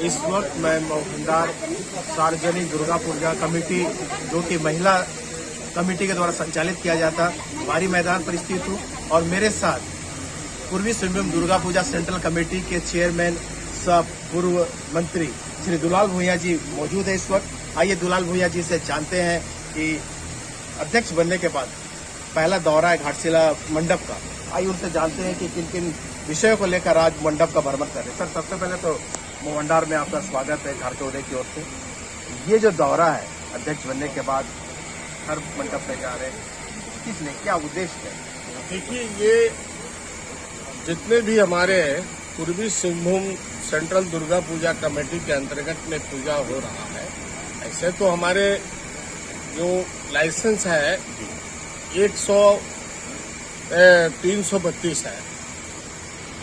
इस वक्त मैं भंडार सार्वजनिक दुर्गा पूजा कमेटी, जो कि महिला कमेटी के द्वारा संचालित किया जाता, बारी मैदान पर स्थित हूँ और मेरे साथ पूर्वी सिंहभूम दुर्गा पूजा सेंट्रल कमेटी के चेयरमैन सह पूर्व मंत्री श्री दुलाल भूंइया जी मौजूद है इस वक्त। आइए दुलाल भूंइया जी से जानते हैं कि अध्यक्ष बनने के बाद पहला दौरा है घाटशिला मंडप का। आइए उनसे जानते हैं कि किन किन विषयों को लेकर आज मंडप का भ्रमण कर रहे हैं। सर, सबसे पहले तो भंडार में आपका स्वागत है झारखंड उदय की ओर से। ये जो दौरा है अध्यक्ष बनने के बाद हर मंडप पे जा रहे हैं, किसने क्या उद्देश्य है? देखिए, ये जितने भी हमारे पूर्वी सिंहभूम सेंट्रल दुर्गा पूजा कमेटी के अंतर्गत में पूजा हो रहा है, ऐसे तो हमारे जो लाइसेंस है 332 है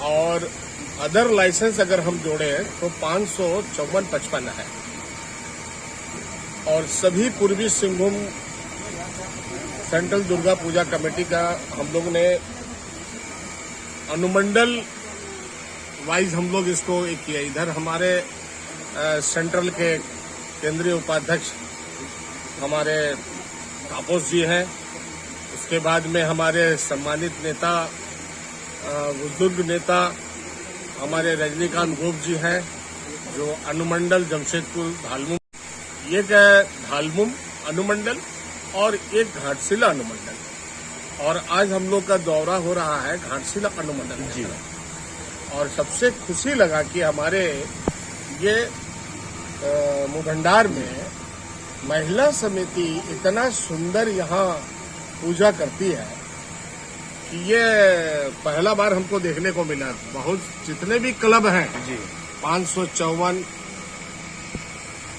और अदर लाइसेंस अगर हम जोड़े तो 554-55 है। और सभी पूर्वी सिंहभूम सेंट्रल दुर्गा पूजा कमेटी का हम लोग ने अनुमंडल वाइज हम लोग इसको एक किया। इधर हमारे सेंट्रल के केंद्रीय उपाध्यक्ष हमारे तापस जी हैं, उसके बाद में हमारे सम्मानित नेता बुजुर्ग नेता हमारे रजनीकांत गोप जी हैं, जो अनुमंडल जमशेदपुर धालमुम, एक धालमुम अनुमंडल और एक घाटशिला अनुमंडल। और आज हम लोग का दौरा हो रहा है घाटशिला अनुमंडल जी। और सबसे खुशी लगा कि हमारे ये भंडार में महिला समिति इतना सुंदर यहाँ पूजा करती है कि ये पहला बार हमको देखने को मिला। बहुत जितने भी क्लब हैं जी, 554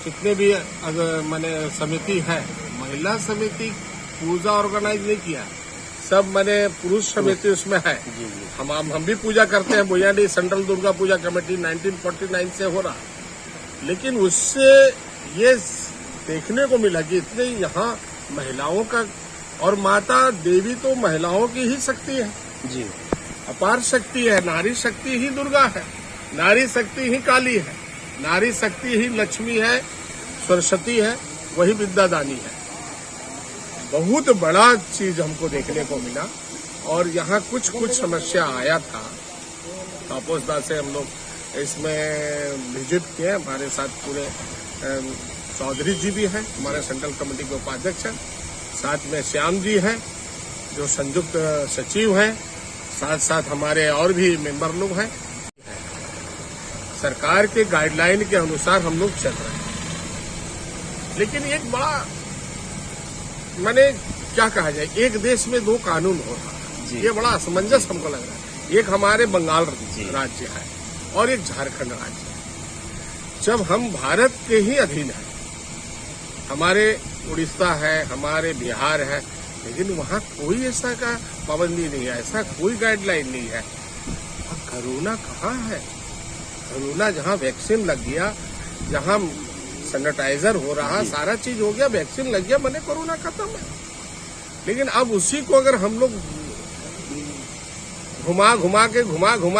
जितने भी माने समिति है, महिला समिति पूजा ऑर्गेनाइज नहीं किया, सब माने पुरुष समिति उसमें है। हम भी पूजा करते हैं। बोयाडी सेंट्रल दुर्गा पूजा कमेटी 1949 से हो रहा, लेकिन उससे ये देखने को मिला कि इतने यहाँ महिलाओं का, और माता देवी तो महिलाओं की ही शक्ति है जी, अपार शक्ति है। नारी शक्ति ही दुर्गा है, नारी शक्ति ही काली है, नारी शक्ति ही लक्ष्मी है, सरस्वती है, वही विद्यादानी है। बहुत बड़ा चीज हमको देखने को मिला। और यहाँ कुछ समस्या आया था, तापोसदा से हम लोग इसमें विजिट किए। हमारे साथ पूरे चौधरी जी भी हैं, हमारे सेंट्रल कमेटी के उपाध्यक्ष हैं, साथ में श्याम जी हैं जो संयुक्त सचिव हैं, साथ साथ हमारे और भी मेंबर लोग हैं। सरकार के गाइडलाइन के अनुसार हम लोग चल रहे हैं। लेकिन एक बड़ा माने क्या कहा जाए, एक देश में दो कानून हो रहा है, ये बड़ा असमंजस हमको लग रहा है। एक हमारे बंगाल राज्य है और एक झारखंड राज्य है। जब हम भारत के ही अधीन है, हमारे उड़ीसा है, हमारे बिहार है, लेकिन वहाँ कोई ऐसा का पाबंदी नहीं है, ऐसा कोई गाइडलाइन नहीं है। कोरोना कहाँ है? कोरोना जहाँ वैक्सीन लग गया, जहाँ सैनिटाइजर हो रहा, सारा चीज हो गया, वैक्सीन लग गया, मैंने कोरोना खत्म है। लेकिन अब उसी को अगर हम लोग घुमा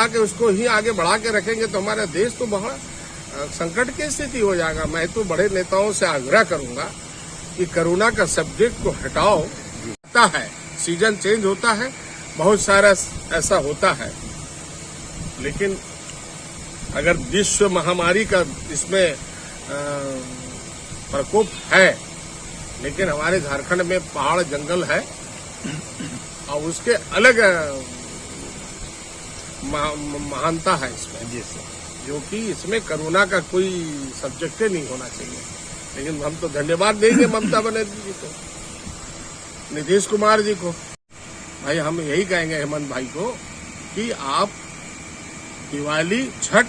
के उसको ही आगे बढ़ा के रखेंगे तो हमारा देश तो बहुत संकट की स्थिति हो जाएगा। मैं तो बड़े नेताओं से आग्रह करूंगा कि कोरोना का सब्जेक्ट को हटाओ। होता है, सीजन चेंज होता है, बहुत सारा ऐसा होता है, लेकिन अगर विश्व महामारी का इसमें प्रकोप है, लेकिन हमारे झारखंड में पहाड़ जंगल है और उसके अलग महानता है इसमें, जो कि इसमें कोरोना का कोई सब्जेक्ट नहीं होना चाहिए। लेकिन हम तो धन्यवाद देंगे ममता बनर्जी जी को, नीतीश कुमार जी को। भाई हम यही कहेंगे हेमंत भाई को कि आप दिवाली छठ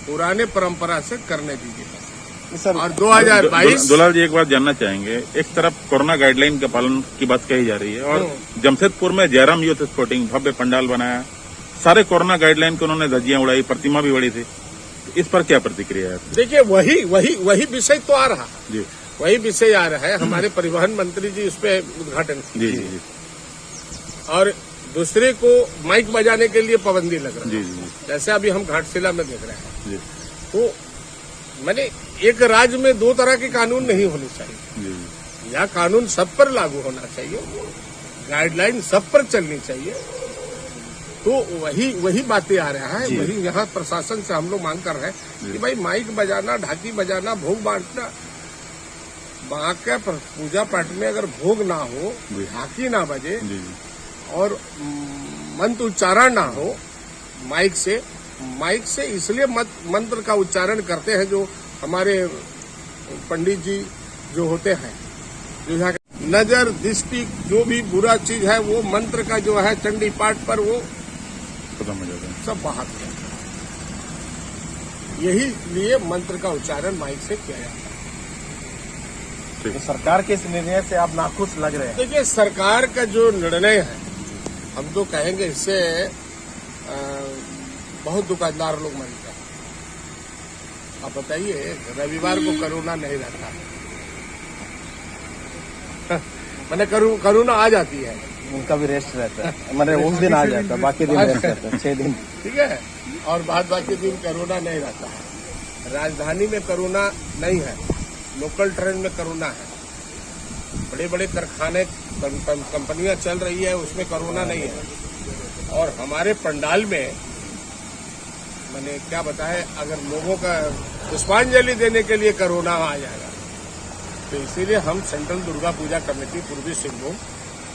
पुराने परंपरा से करने दीजिए सर। और 2022 दुलाल जी, एक बात जानना चाहेंगे। एक तरफ कोरोना गाइडलाइन के पालन की बात कही जा रही है और जमशेदपुर में जयराम यूथ स्पोर्टिंग भव्य पंडाल बनाया, सारे कोरोना गाइडलाइन को उन्होंने धज्जियां उड़ाई, प्रतिमा भी बड़ी थी, इस पर क्या प्रतिक्रिया है? देखिए, वही विषय तो आ रहा जी, वही विषय आ रहा है। हमारे परिवहन मंत्री जी उस पर उद्घाटन जी, और दूसरे को माइक बजाने के लिए पाबंदी लग रहा है। जैसे अभी हम घाटशिला में देख रहे हैं, तो मैंने एक राज्य में दो तरह के कानून नहीं होने चाहिए। जी यह कानून सब पर लागू होना चाहिए, गाइडलाइन सब पर चलनी चाहिए। तो वही बातें आ रहा है, वही यहाँ प्रशासन से हम लोग मांग कर रहे हैं कि भाई माइक बजाना, ढाकी बजाना, भोग बांटना, वहाँ के पूजा पाठ में अगर भोग ना हो, ढाकी ना बजे और मंत्र उच्चारण ना हो माइक से इसलिए मंत्र का उच्चारण करते हैं जो हमारे पंडित जी जो होते हैं, जो यहाँ नजर दृष्टि जो भी बुरा चीज है वो मंत्र का जो है चंडी पाठ पर वो खत्म हो जाता है, सब बाहर हो जाता है। यही लिए मंत्र का उच्चारण माइक से किया जाता है। तो सरकार के इस निर्णय से आप नाखुश लग रहे हैं? देखिए, सरकार का जो निर्णय है, हम तो कहेंगे इससे बहुत दुकानदार लोग मरते हैं। आप बताइए, रविवार को कोरोना नहीं रहता मैंने कोरोना आ जाती है, उनका भी रेस्ट रहता है, मतलब उस दिन आ जाता है, बाकी दिन रेस्ट रहता है, 6 दिन। ठीक है, और बाद बाकी दिन कोरोना नहीं रहता है। राजधानी में कोरोना नहीं है, लोकल ट्रेन में कोरोना है, बड़े बड़े कारखाने कंपनियां चल रही है, उसमें कोरोना नहीं है। और हमारे पंडाल में मैंने क्या बताया, अगर लोगों का पुष्पांजलि देने के लिए कोरोना आ जाएगा, तो इसीलिए हम सेंट्रल दुर्गा पूजा कमेटी पूर्वी सिंहभूम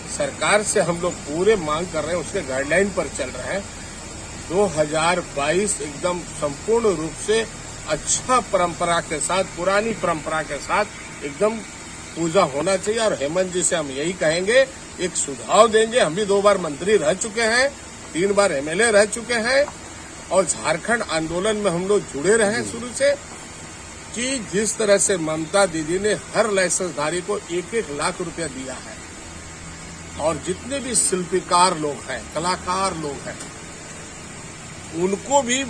सरकार से हम लोग पूरे मांग कर रहे हैं, उसके गाइडलाइन पर चल रहे हैं। 2022 एकदम संपूर्ण रूप से अच्छा परंपरा के साथ, पुरानी परंपरा के साथ एकदम पूजा होना चाहिए। और हेमंत जी से हम यही कहेंगे, एक सुझाव देंगे। हम भी 2 बार मंत्री रह चुके हैं, 3 बार एमएलए रह चुके हैं, और झारखंड आंदोलन में हम लोग जुड़े रहे शुरू से, कि जिस तरह से ममता दीदी ने हर लाइसेंसधारी को 1-1 लाख रुपया दिया है, और जितने भी शिल्पकार लोग हैं, कलाकार लोग हैं, उनको भी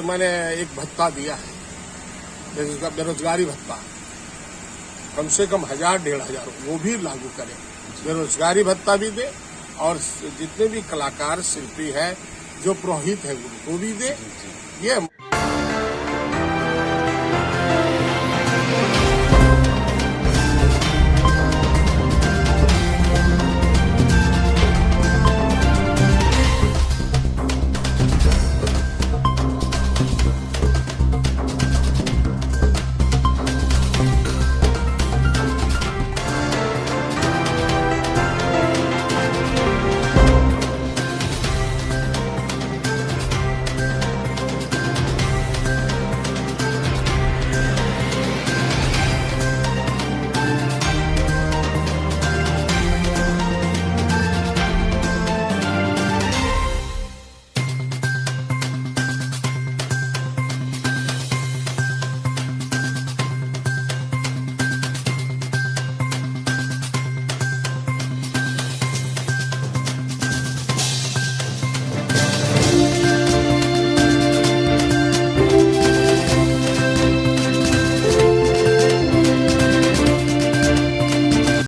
मैंने एक भत्ता दिया है, बेरोजगारी भत्ता, कम से कम 1000-1500, वो भी लागू करें। बेरोजगारी भत्ता भी दे, और जितने भी कलाकार शिल्पी है जो पुरोहित है उनको भी दे। ये